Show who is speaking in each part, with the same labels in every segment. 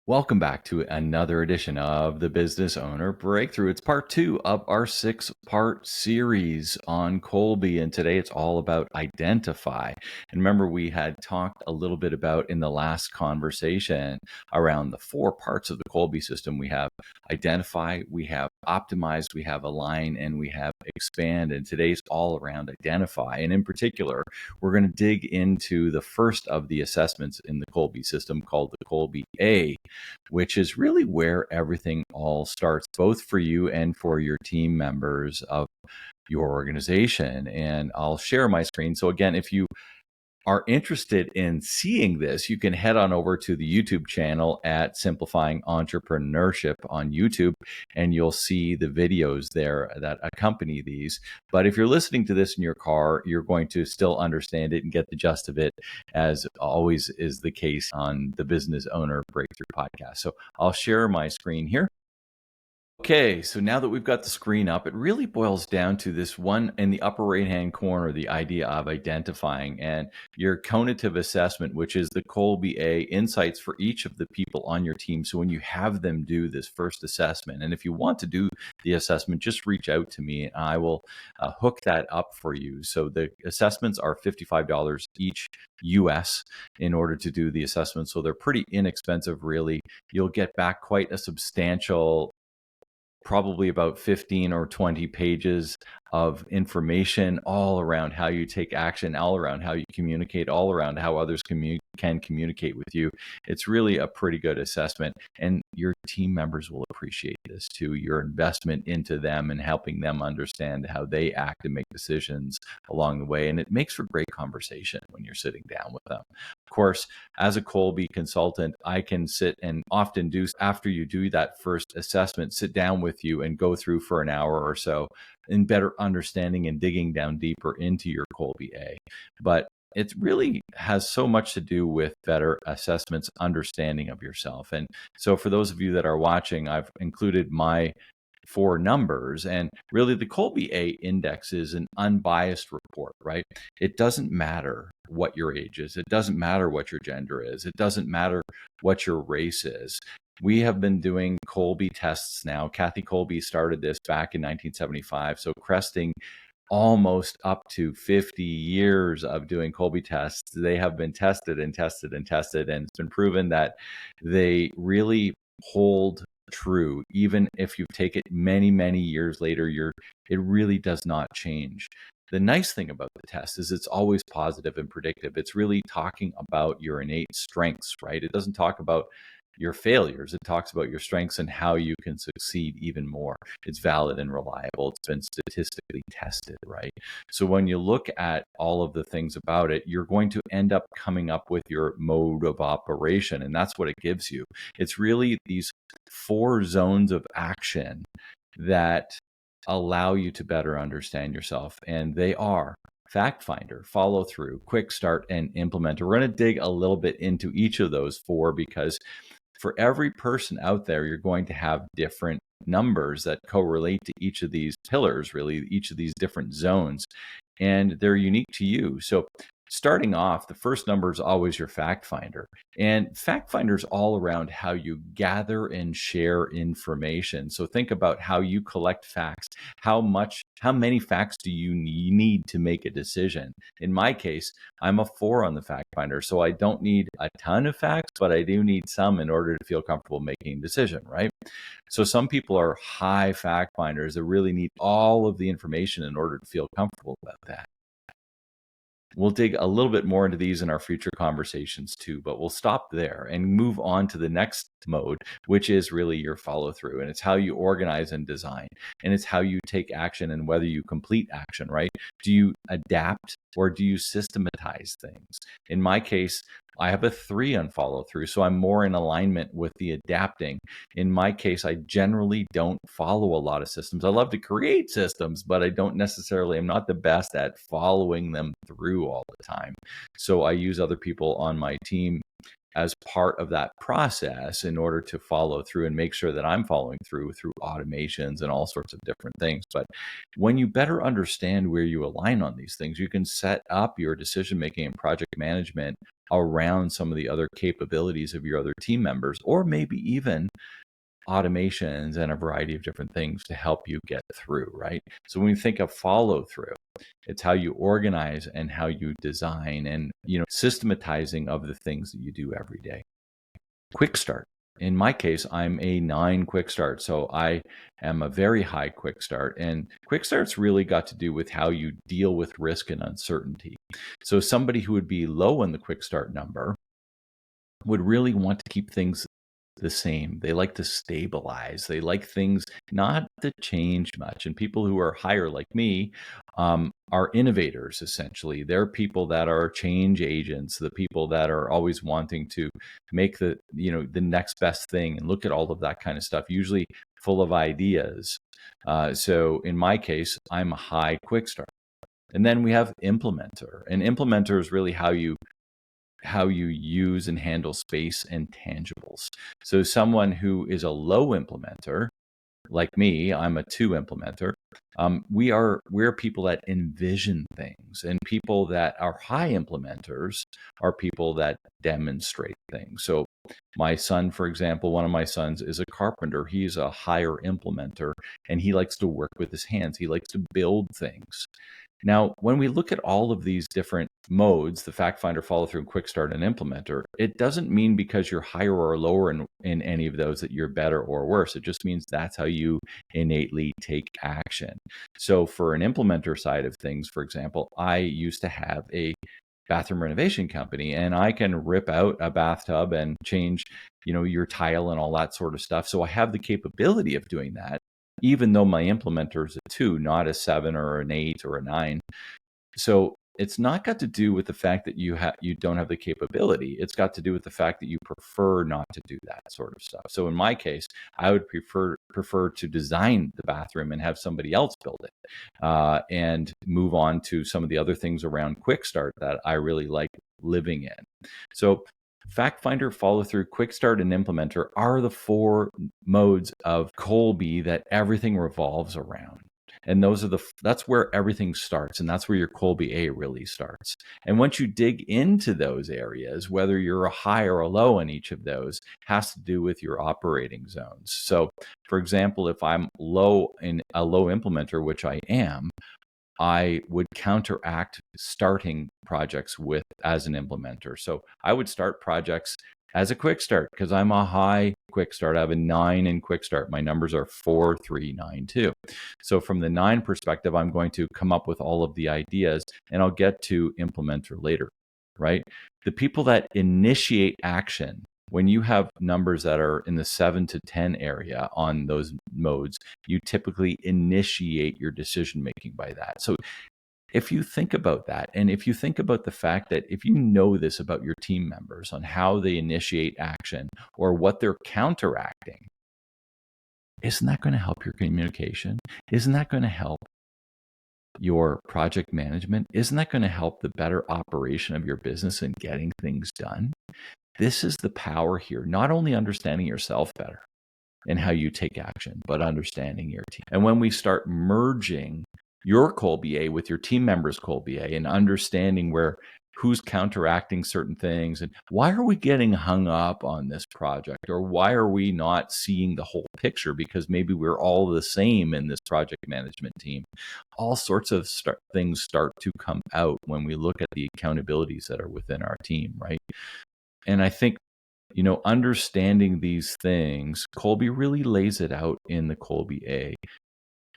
Speaker 1: Welcome back to another edition of the Business Owner Breakthrough. It's part 2 of our 6-part series on Kolbe, and today it's all about identify. And remember, we had talked a little bit about in the last conversation around the 4 parts of the Kolbe system. We have identify, we have optimize, we have align, and we have expand. And today's all around identify. And in particular, we're going to dig into the first of the assessments in the Kolbe system called the Kolbe A, which is really where everything all starts, both for you and for your team members of your organization. And I'll share my screen. So again, if you are interested in seeing this, you can head on over to the YouTube channel at Simplifying Entrepreneurship on YouTube, and you'll see the videos there that accompany these. But if you're listening to this in your car, you're going to still understand it and get the gist of it, as always is the case on the Business Owner Breakthrough podcast. So I'll share my screen here. Okay, so now that we've got the screen up, it really boils down to this one in the upper right-hand corner, the idea of identifying and your cognitive assessment, which is the Kolbe A insights for each of the people on your team. So when you have them do this first assessment, and if you want to do the assessment, just reach out to me and I will hook that up for you. So the assessments are $55 each US in order to do the assessment. So they're pretty inexpensive, really. You'll get back quite a substantial, probably about 15 or 20 pages of information all around how you take action, all around how you communicate, all around how others can communicate with you. It's really a pretty good assessment, and your team members will appreciate this too, your investment into them and helping them understand how they act and make decisions along the way. And it makes for great conversation when you're sitting down with them. Of course, as a Kolbe consultant, I can sit and often do, after you do that first assessment, sit down with you and go through for an hour or so in better understanding and digging down deeper into your Kolbe A. But it really has so much to do with better assessments, understanding of yourself. And so for those of you that are watching, I've included my 4 numbers, and really the Kolbe A index is an unbiased report, right? It doesn't matter what your age is. It doesn't matter what your gender is. It doesn't matter what your race is. We have been doing Kolbe tests now. Kathy Kolbe started this back in 1975. So cresting almost up to 50 years of doing Kolbe tests. They have been tested and tested and tested, and it's been proven that they really hold true. Even if you take it many, many years later, it really does not change. The nice thing about the test is it's always positive and predictive. It's really talking about your innate strengths, right? It doesn't talk about your failures. It talks about your strengths and how you can succeed even more. It's valid and reliable. It's been statistically tested, right? So when you look at all of the things about it, you're going to end up coming up with your mode of operation. And that's what it gives you. It's really these 4 zones of action that allow you to better understand yourself. And they are fact finder, follow through, quick start, and implementer. We're going to dig a little bit into each of those 4, because for every person out there, you're going to have different numbers that correlate to each of these pillars, really, each of these different zones, and they're unique to you. So starting off, the first number is always your fact finder. And fact finder is all around how you gather and share information. So think about how you collect facts. How many facts do you need to make a decision? In my case, I'm a 4 on the fact finder. So I don't need a ton of facts, but I do need some in order to feel comfortable making a decision, right? So some people are high fact finders that really need all of the information in order to feel comfortable about that. We'll dig a little bit more into these in our future conversations too, but we'll stop there and move on to the next mode, which is really your follow through. And it's how you organize and design. And it's how you take action and whether you complete action, right? Do you adapt or do you systematize things? In my case, I have a 3 on follow through, so I'm more in alignment with the adapting. In my case, I generally don't follow a lot of systems. I love to create systems, but I'm not the best at following them through all the time. So I use other people on my team as part of that process in order to follow through and make sure that I'm following through automations and all sorts of different things. But when you better understand where you align on these things, you can set up your decision making and project management around some of the other capabilities of your other team members, or maybe even automations and a variety of different things to help you get through, right? So when you think of follow through, it's how you organize and how you design and, systematizing of the things that you do every day. Quick start. In my case, I'm a 9 quick start. So I am a very high quick start. And quick starts really got to do with how you deal with risk and uncertainty. So somebody who would be low in the quick start number would really want to keep things the same. They like to stabilize. They like things not to change much. And people who are higher, like me, are innovators, essentially. They're people that are change agents, the people that are always wanting to make the next best thing and look at all of that kind of stuff, usually full of ideas. So in my case, I'm a high quick start. And then we have implementer. And implementer is really how you use and handle space and tangibles. So someone who is a low implementer, like me, I'm a 2 implementer. We're people that envision things, and people that are high implementers are people that demonstrate things. So my son, for example, one of my sons is a carpenter. He's a higher implementer, and he likes to work with his hands. He likes to build things. Now, when we look at all of these different modes, the fact finder, follow through, quick start, and implementer, it doesn't mean because you're higher or lower in any of those that you're better or worse. It just means that's how you innately take action. So for an implementer side of things, for example, I used to have a bathroom renovation company, and I can rip out a bathtub and change, your tile and all that sort of stuff. So I have the capability of doing that, even though my implementer is a 2, not a 7 or an 8 or a 9. So it's not got to do with the fact that you don't have the capability. It's got to do with the fact that you prefer not to do that sort of stuff. So in my case, I would prefer to design the bathroom and have somebody else build it, and move on to some of the other things around quick start that I really like living in. So fact finder, follow through, quick start, and implementer are the 4 modes of Kolbe that everything revolves around. And that's where everything starts. And that's where your Kolbe A really starts. And once you dig into those areas, whether you're a high or a low in each of those, has to do with your operating zones. So for example, if I'm low in a low implementer, which I am, I would counteract starting projects as an implementer. So I would start projects as a quick start because I'm a high quick start. I have a 9 in quick start. My numbers are 4, 3, 9, 2. So from the 9 perspective, I'm going to come up with all of the ideas, and I'll get to implementer later, right? The people that initiate action, when you have numbers that are in the 7 to 10 area on those modes, you typically initiate your decision making by that. So if you think about that, and if you think about the fact that if you know this about your team members on how they initiate action or what they're counteracting, isn't that going to help your communication? Isn't that going to help your project management? Isn't that going to help the better operation of your business and getting things done? This is the power here, not only understanding yourself better and how you take action, but understanding your team. And when we start merging your Kolbe A with your team members' Kolbe A and understanding who's counteracting certain things and why are we getting hung up on this project, or why are we not seeing the whole picture because maybe we're all the same in this project management team. All sorts of things start to come out when we look at the accountabilities that are within our team, right? And I think, understanding these things, Kolbe really lays it out in the Kolbe A.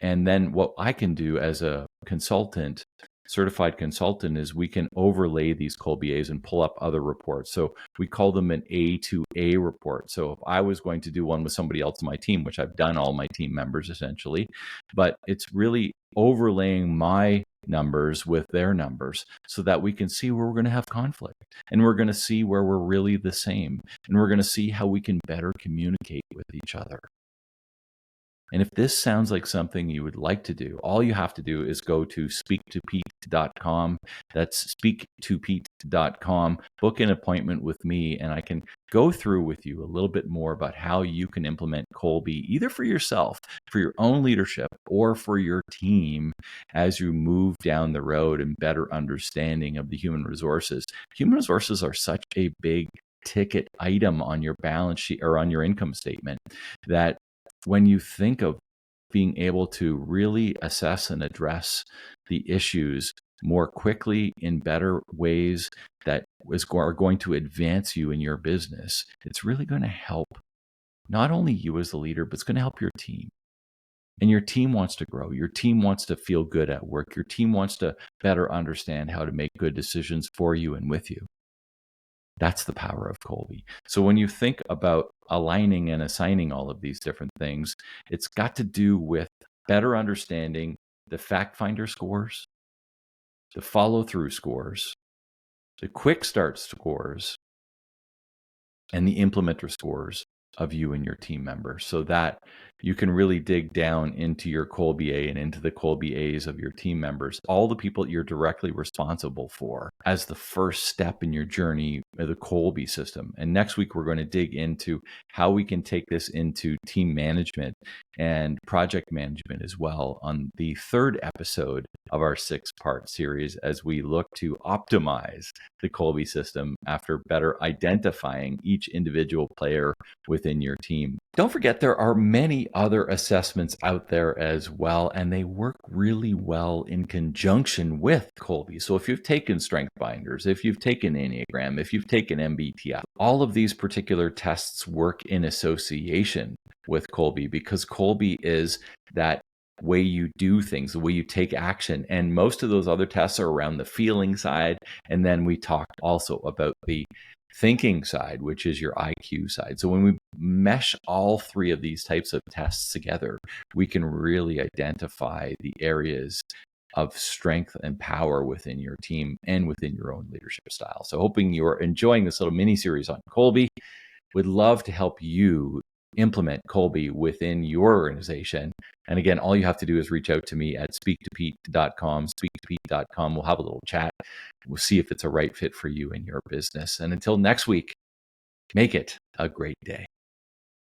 Speaker 1: And then what I can do as a consultant, certified consultant, is we can overlay these Kolbe A's and pull up other reports. So we call them an A to A report. So if I was going to do one with somebody else on my team, which I've done all my team members essentially, but it's really overlaying my numbers with their numbers so that we can see where we're going to have conflict, and we're going to see where we're really the same, and we're going to see how we can better communicate with each other. And if this sounds like something you would like to do, all you have to do is go to speaktopete.com. That's speaktopete.com. Book an appointment with me, and I can go through with you a little bit more about how you can implement Kolbe, either for yourself, for your own leadership, or for your team as you move down the road and better understanding of the human resources. Human resources are such a big ticket item on your balance sheet or on your income statement that when you think of being able to really assess and address the issues more quickly in better ways that are going to advance you in your business, it's really going to help not only you as the leader, but it's going to help your team. And your team wants to grow. Your team wants to feel good at work. Your team wants to better understand how to make good decisions for you and with you. That's the power of Kolbe. So when you think about aligning and assigning all of these different things, it's got to do with better understanding the fact finder scores, the follow through scores, the quick start scores, and the implementer scores of you and your team members, so that you can really dig down into your Kolbe A and into the Kolbe A's of your team members, all the people you're directly responsible for, as the first step in your journey of the Kolbe system. And next week, we're going to dig into how we can take this into team management and project management as well on the third episode of our 6-part series, as we look to optimize the Kolbe system after better identifying each individual player within your team. Don't forget, there are many other assessments out there as well, and they work really well in conjunction with Kolbe. So if you've taken Strength Binders, if you've taken Enneagram, if you've taken MBTI, all of these particular tests work in association with Kolbe, because Kolbe is that way you do things, the way you take action. And most of those other tests are around the feeling side. And then we talked also about the thinking side, which is your IQ side. So when we mesh all three of these types of tests together, we can really identify the areas of strength and power within your team and within your own leadership style. So hoping you're enjoying this little mini series on Kolbe. Would love to help you implement Kolbe within your organization. And again, all you have to do is reach out to me at speaktopete.com, speaktopete.com. We'll have a little chat. We'll see if it's a right fit for you and your business. And until next week, make it a great day.